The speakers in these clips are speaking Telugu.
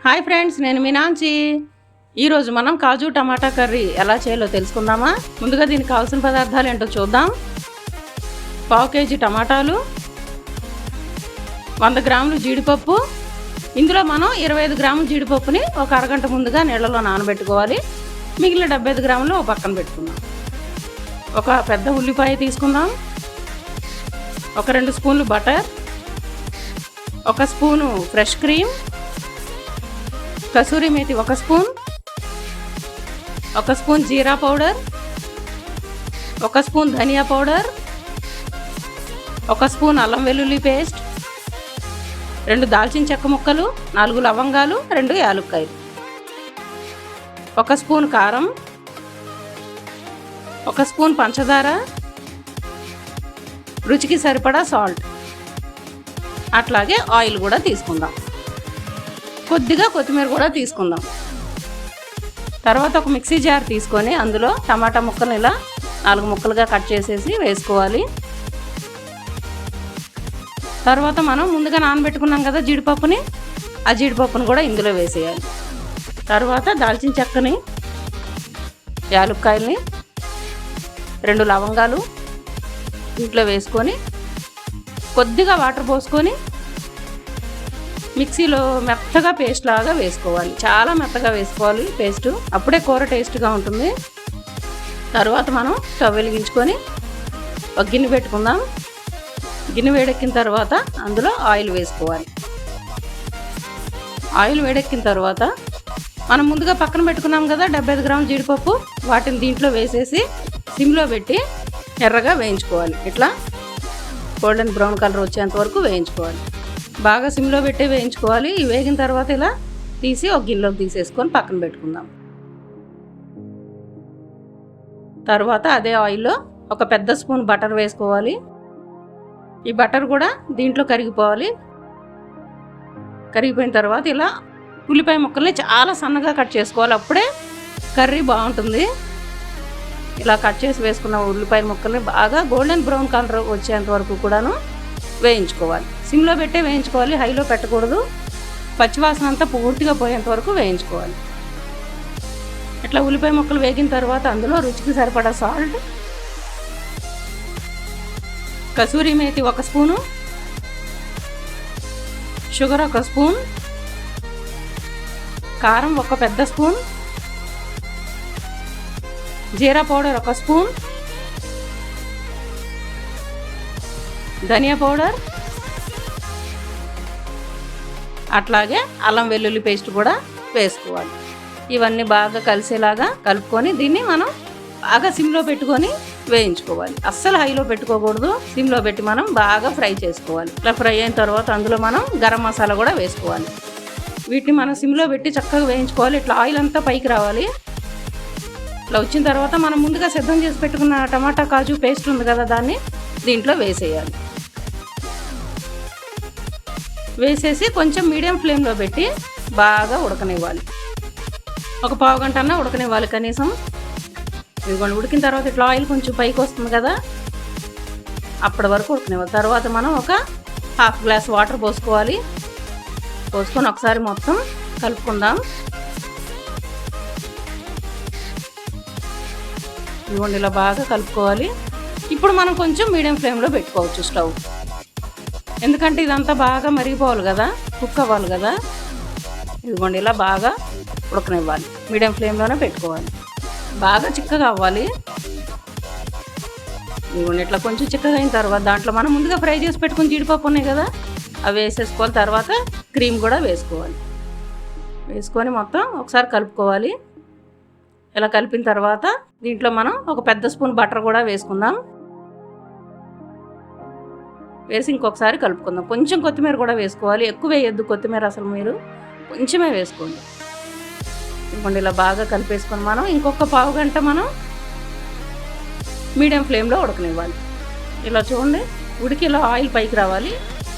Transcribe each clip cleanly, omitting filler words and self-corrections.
హాయ్ ఫ్రెండ్స్, నేను మీ నాంచి. ఈరోజు మనం కాజు టమాటా కర్రీ ఎలా చేయాలో తెలుసుకుందామా. ముందుగా దీనికి కావాల్సిన పదార్థాలు ఏంటో చూద్దాం. 1/2 కేజీ టమాటాలు, 100 గ్రాములు జీడిపప్పు. ఇందులో మనం 25 గ్రాముల జీడిపప్పుని ఒక అరగంట ముందుగా నీళ్ళలో నానబెట్టుకోవాలి. మిగిలిన 75 గ్రాములు ఒక పక్కన పెట్టుకుందాం. ఒక పెద్ద ఉల్లిపాయ తీసుకుందాం. ఒక 2 స్పూన్లు butter, 1 spoon fresh cream, kasuri methi 1 spoon, 1 spoon jeera powder, 1 spoon dhaniya powder, 1 spoon అల్లం వెల్లుల్లి పేస్ట్, 2 దాల్చిన చెక్క ముక్కలు, 4 లవంగాలు, 2 యాలుక్కాయలు, 1 స్పూన్ కారం, 1 స్పూన్ పంచదార, రుచికి సరిపడా సాల్ట్, అట్లాగే ఆయిల్ కూడా తీసుకుందాం. కొద్దిగా కొత్తిమీర కూడా తీసుకుందాం. తర్వాత ఒక మిక్సీ జార్ తీసుకొని అందులో టమాటా ముక్కలు ఇలా 4 ముక్కలుగా కట్ చేసేసి వేసుకోవాలి. తర్వాత మనం ముందుగా నానబెట్టుకున్నాం కదా జీడిపప్పుని, ఆ జీడిపప్పుని కూడా ఇందులో వేసేయాలి. తర్వాత దాల్చిన చెక్కని, యాలుక్కాయల్ని, 2 లవంగాలు ఇంట్లో వేసుకొని కొద్దిగా వాటర్ పోసుకొని మిక్సీలో మెత్తగా పేస్ట్ లాగా వేసుకోవాలి. చాలా మెత్తగా వేసుకోవాలి పేస్ట్, అప్పుడే కూర టేస్ట్గా ఉంటుంది. తర్వాత మనం స్టవ్ వెలిగించుకొని ఒక గిన్నె పెట్టుకుందాం. గిన్నె వేడెక్కిన తర్వాత అందులో ఆయిల్ వేసుకోవాలి. ఆయిల్ వేడెక్కిన తర్వాత మనం ముందుగా పక్కన పెట్టుకున్నాం కదా 75 గ్రాముల జీడిపప్పు, వాటిని దీంట్లో వేసేసి సిమ్లో పెట్టి ఎర్రగా వేయించుకోవాలి. ఇట్లా గోల్డెన్ బ్రౌన్ కలర్ వచ్చేంత వరకు వేయించుకోవాలి. బాగా సిమ్లో పెట్టి వేయించుకోవాలి. ఇవి వేగిన తర్వాత ఇలా తీసి ఒక గిన్నెలోకి తీసేసుకొని పక్కన పెట్టుకుందాం. తర్వాత అదే ఆయిల్లో ఒక పెద్ద స్పూన్ బటర్ వేసుకోవాలి. ఈ బటర్ కూడా దీంట్లో కరిగిపోవాలి. కరిగిపోయిన తర్వాత ఇలా ఉల్లిపాయ ముక్కల్ని చాలా సన్నగా కట్ చేసుకోవాలి, అప్పుడే కర్రీ బాగుంటుంది. ఇలా కట్ చేసి వేసుకున్న ఉల్లిపాయ ముక్కల్ని బాగా గోల్డెన్ బ్రౌన్ కలర్ వచ్చేంత వరకు కూడాను వేయించుకోవాలి. సిమ్లో పెట్టే వేయించుకోవాలి, హైలో పెట్టకూడదు. పచ్చివాసన అంతా పూర్తిగా పోయేంత వరకు వేయించుకోవాలి. ఇట్లా ఉల్లిపాయ ముక్కలు వేగిన తర్వాత అందులో రుచికి సరిపడా salt, kasuri methi 1 spoon, sugar 1 spoon, కారం 1 పెద్ద spoon, jeera powder 1 spoon, dhaniya powder, అట్లాగే అల్లం వెల్లుల్లి పేస్ట్ కూడా వేసుకోవాలి. ఇవన్నీ బాగా కలిసేలాగా కలుపుకొని దీన్ని మనం బాగా సిమ్లో పెట్టుకొని వేయించుకోవాలి. అస్సలు హైలో పెట్టుకోకూడదు, సిమ్లో పెట్టి మనం బాగా ఫ్రై చేసుకోవాలి. ఇట్లా ఫ్రై అయిన తర్వాత అందులో మనం గరం మసాలా కూడా వేసుకోవాలి. వీటిని మనం సిమ్లో పెట్టి చక్కగా వేయించుకోవాలి. ఇట్లా ఆయిల్ అంతా పైకి రావాలి. ఇట్లా వచ్చిన తర్వాత మనం ముందుగా సిద్ధం చేసి పెట్టుకున్న టమాటా కాజు పేస్ట్ ఉంది కదా, దాన్ని దీంట్లో వేసేయాలి. వేసేసి కొంచెం మీడియం ఫ్లేమ్లో పెట్టి బాగా ఉడకనివ్వాలి. ఒక పావు గంట అన్నా ఉడకనివ్వాలి కనీసం. ఇదిగోండి, ఉడికిన తర్వాత ఇట్లా ఆయిల్ కొంచెం పైకి వస్తుంది కదా, అప్పటి వరకు ఉడకనివ్వాలి. తర్వాత మనం ఒక 1/2 గ్లాస్ వాటర్ పోసుకోవాలి. పోసుకొని ఒకసారి మొత్తం కలుపుకుందాం. ఇదిగోండి, ఇలా బాగా కలుపుకోవాలి. ఇప్పుడు మనం కొంచెం మీడియం ఫ్లేమ్లో పెట్టుకోవచ్చు స్టవ్, ఎందుకంటే ఇదంతా బాగా మరిగిపోవాలి కదా, కుక్ అవ్వాలి కదా. ఇదిగోండి, ఇలా బాగా ఉడకనివ్వాలి. మీడియం ఫ్లేమ్లోనే పెట్టుకోవాలి. బాగా చిక్కగా అవ్వాలి. ఇదిగోండి, ఇట్లా కొంచెం చిక్కగా అయిన తర్వాత దాంట్లో మనం ముందుగా ఫ్రై చేసి పెట్టుకుని జీడిపప్పు ఉన్నాయి కదా, అవి వేసేసుకోవాలి. తర్వాత క్రీమ్ కూడా వేసుకోవాలి. వేసుకొని మొత్తం ఒకసారి కలుపుకోవాలి. ఇలా కలిపిన తర్వాత దీంట్లో మనం ఒక పెద్ద స్పూన్ బటర్ కూడా వేసుకుందాం. వేసి ఇంకొకసారి కలుపుకుందాం. కొంచెం కొత్తిమీర కూడా వేసుకోవాలి, ఎక్కువ వేయొద్దు కొత్తిమీర, అసలు మీరు కొంచెమే వేసుకోండి. ఇదిగోండి, ఇలా బాగా కలిపేసుకొని మనం ఇంకొక పావు గంట మనం మీడియం ఫ్లేమ్లో ఉడకనివ్వాలి. ఇలా చూడండి, ఉడికి ఇలా ఆయిల్ పైకి రావాలి.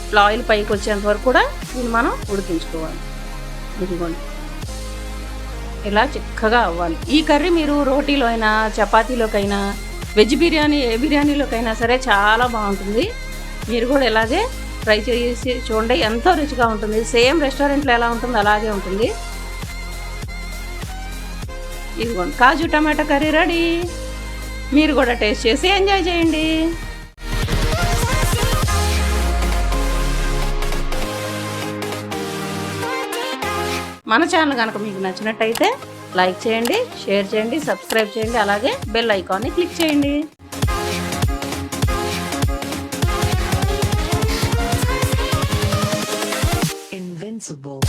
ఇలా ఆయిల్ పైకి వచ్చేంత వరకు కూడా దీన్ని మనం ఉడికించుకోవాలి. ఇదిగోండి, ఇలా చిక్కగా అవ్వాలి. ఈ కర్రీ మీరు రోటీలో అయినా, చపాతీలోకైనా, వెజ్ బిర్యానీ ఏ బిర్యానీలోకైనా సరే చాలా బాగుంటుంది. మీరు కూడా ఇలాగే ట్రై చేసి చూడండి, ఎంతో రుచిగా ఉంటుంది. సేమ్ రెస్టారెంట్లో ఎలా ఉంటుందో అలాగే ఉంటుంది. ఇదిగోండి, కాజు టమాటా కర్రీ రెడీ. మీరు కూడా టేస్ట్ చేసి ఎంజాయ్ చేయండి. మన ఛానల్ కనుక మీకు నచ్చినట్టయితే లైక్ చేయండి, షేర్ చేయండి, సబ్స్క్రైబ్ చేయండి, అలాగే బెల్ ఐకాన్ని క్లిక్ చేయండి. Invincible.